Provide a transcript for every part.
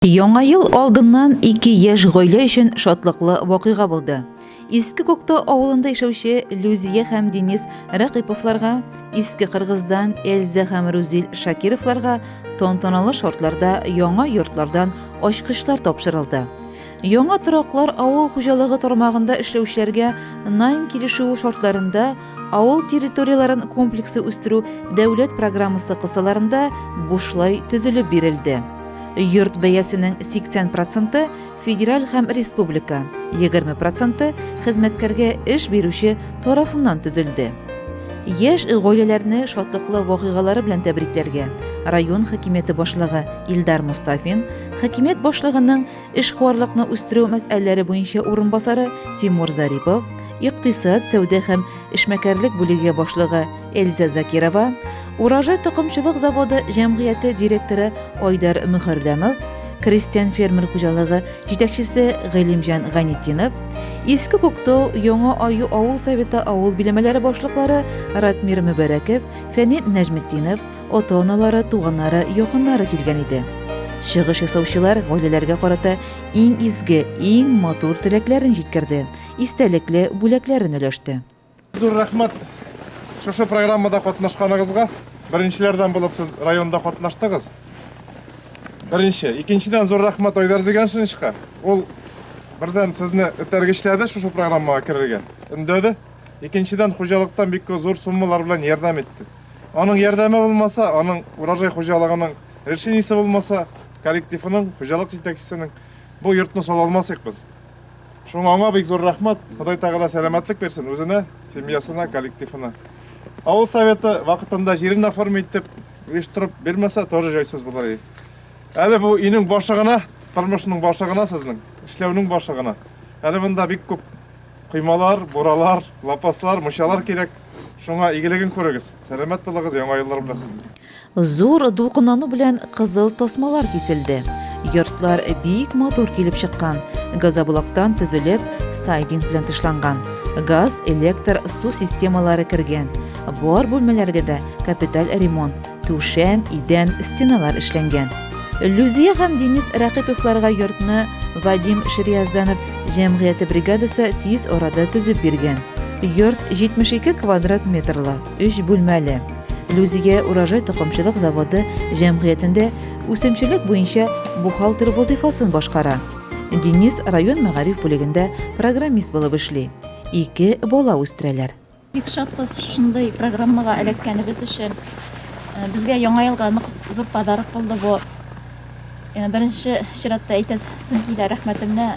Яңа ел алдыннан 2 яшь гаилә өчен шатлыклы вакыйга булды. Иске Кокто авылында яшәүче Люзия һәм Денис Ракыйповларга, Иске Кыргыздан Эльза һәм Рузил Шакировларга тантаналы шартларда яңа йортлардан ачкычлар тапшырылды. Яңа тораклар авыл хуҗалыгы тармагында эшләүчеләргә найм килешү шартларында авыл территорияларын комплексы үстерү дәүләт программасы кысаларында бушлай төзелеп бирелде. Йорт бәясенең 80% федераль һәм республика, 20% хезмәткәргә эш бирүче тарафыннан төзелде. Яшь гаиләләрне шатлыклы вакыйгалары белән тәбрикләргә район хакимияте башлыгы Илдар Мустафин, хакимият башлыгының эшкуарлыкны үстерү мәсьәләләре буенча урынбасары Тимур Зарипов, икътисад, сәүдә һәм эшмәкәрлек бүлеге башлыгы Эльза Закирова, Урожай токымчылык заводы җәмгыяте директоры Айдар Мөхәррәмов, Крестьян фермер хуҗалыгы җитәкчесе Галимҗан Ганетдинов, Иске Кокто Яңа Аю авыл советы авыл биләмәләре башлыклары Ратмир Мөбәрәков, Фәнит Нәҗметдинов, ата-аналары, туганнары, якыннары килгән иде. Чыгыш ясаучылар гаиләләргә карата иң изге, иң матур теләкләрен җиткерде, истәлекле бүләкләрен өләште. Зур рәхмәт шушы программада катнашканыгызга. Беренчеләрдән булып сез районда катнаштыгыз. Беренче, икенчедән зур рәхмәт Айдар Зиганшиничка. Ул бердән сезне этәргечләде шушы программага керергә. Өндәде. Икенчедән хуҗалыктан бик зур суммалар белән ярдәм итте. Аның ярдәме булмаса, аның урожай хуҗалыгының решениесе булмаса, коллективының, хуҗалык җитәкчесенең бу йортны сала алмасык без. Шуңа аңа бик зур рәхмәт. Ходай Тәгалә сәламәтлек берсен үзенә, семьясына, коллективына. Авыл советы вакытында җирен оформить итеп, оештырып бирмәсә, тоже җайсыз булыр. Әле бу инең башлыгына, тормышның башлыгына сезнең, эшләүнең башлыгына. Әле монда бик күп кыймалар, буралар, лапаслар, мушалар кирәк. Шуңа игелеген күрегез. Сәламәт булыгыз, яңа еллар белән сезне. Зур дулкынлану белән кызыл тасмалар киселде. Йортлар бик матур килеп чыккан. Газоблоктан төзелеп, сайдинг белән тышланган. Газ, электр, су системалары кергән. Бар бүлмәләргә дә капиталь ремонт, түшәм, идән, стеналар эшләнгән. Люзия һәм Денис Ракыйповларга йортны Вадим Шириязданов җәмгыяте бригадасы тиз арада төзеп биргән. Йорт 72 квадрат метрлы, 3 бүлмәле. Люзия урожай токымчылык заводы җәмгыятендә үсемчелек буенча бухгалтер вазифасын башкара. Денис район мәгариф бүлегендә программист булып эшли. 2 бала үстерәләр. Бик шатбыз шундай программага эләккәнебез өчен. Безгә яңа елга нык зур подарок булды бу. Беренче чиратта әйтәсем килә рәхмәтемне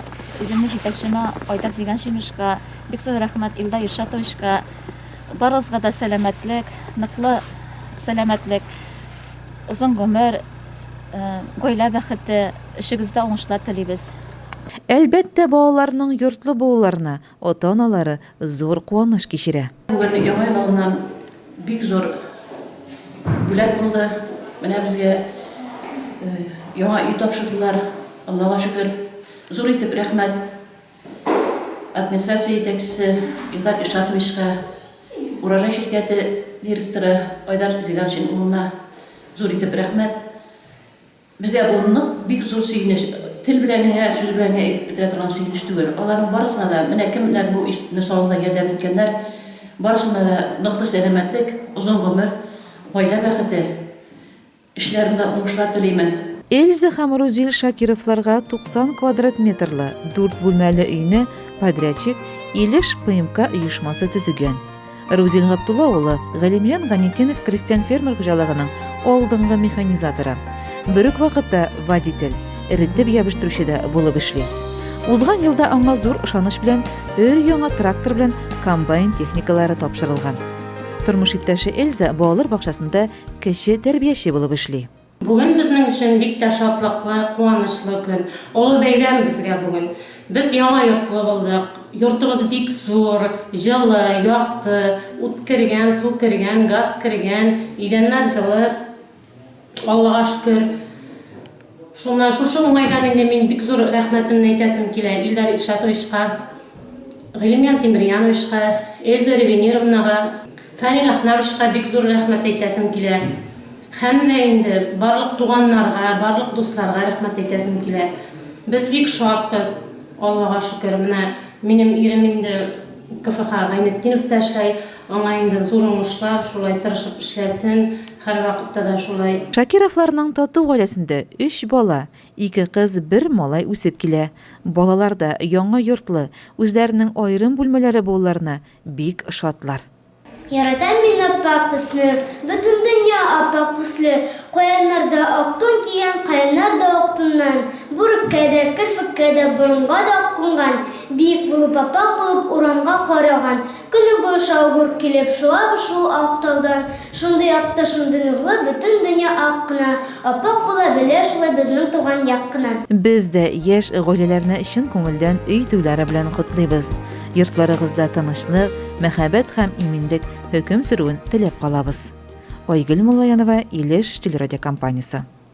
үземне җитәкчемә Айдар Зиганшиничка, бик зур рәхмәт Илдар Иршатовичка. Барыгызга да сәламәтлек, ныклы сәламәтлек, озын гомер, гаилә бәхете, эшегездә уңышлар телибез. Әлбәттә, балаларның йортлы булуларына ата-аналары зур куаныч кичерә. Бүген яңа ел алдыннан бик зур бүләк булды. Менә безгә яңа үй тапшырдылар. Аллага шөкер. Зур итеп рәхмәт. Администрация җитәкчесе Илдар Иршатовичка, урожай şirkәте директоры Айдар Зиганшин улына зур итеп рәхмәт. Безгә бу нык бик зур сөйнеш. Тел белән генә, сүз белән генә әйтеп бетерә торган сөйнеш түгел. Аларның барысына да, менә кемнәр бу ишне салуда ярдәм иткәннәр, барысына да ныклы сәламәтлек, озын гомер, гаилә бәхете, эшләрендә уңышлар теләймен. Эльза һәм Рузил Шакировларга 90 квадрат метрлы 4 бүлмәле өйне подрядчик Илеш ПМК оешмасы төзегән. Рузил Габдулла улы Галимҗан Ганетдинов крестьян фермер хуҗалыгының алдынгы механизаторы. Бер үк вакытта водитель, рәттәп ябыштыручы булып эшли. Узган елда аңа зур ышаныч белән өр-яңа трактор белән комбайн техникалары тапшырылган. Тормыш иптәше Эльза балалар бакчасында кече тәрбияче булып эшли. Бүген безнең өчен бик тә шатлыклы, куанычлы көн. Ул бәйрәм безгә бүген. Без яңа йортлы булдык. Йортыбыз бик зур, җылы, якты, ут кергән, су кергән, газ кергән, идәннәр җылы. Аллага шөкер. Шуннан шушы уңайдан инде мин бик зур рәхмәтемне әйтәсем килә Илдар Иршатовичка, Галимҗан Тимрияновичка, Эльза Ревенировнага, Фәнил Ахнаровичка бик зур рәхмәт әйтәсем килә. Һәм дә инде барлык туганнарга, барлык дусларга рәхмәт әйтәсем килә. Без бик шатбыз, Аллага шөкер. Менә минем ирем инде КФХ Гайнетдинов эшләй, аңа инде зур уңышлар, шулай тырышып эшләсен, һәр вакытта да шулай. Шакировларның тату гаиләсендә 3 бала, 2 кыз, 1 малай үсеп килә. Балалар да яңа йортлы, үзләренең аерым бүлмәләре булуларына бик шатлар. Яратам мин аппак төсле, бөтен дөнья аппак төсле. Каяннарда актун кигән, каяннар да актуннан. Бүреккә дә, керфеккә дә, борынга да аккунган. Бик булып, аппак булып, урамга караган. Көне буе шаугур килеп, шуа шул актаудан. Шундый якты, шундый нурлы, бөтен дөнья ак кына. Аппак була белә шулай безнең туган як кына. Без дә яшь гаиләләрне чын күңелдән өй түләре белән котлыйбыз. Йортларыгызда тынычлык, мәхәббәт һәм иминлек хөкем сөрүен теләп калабыз. Айгөл Муллаянова, Илеш телерадиокомпаниясе.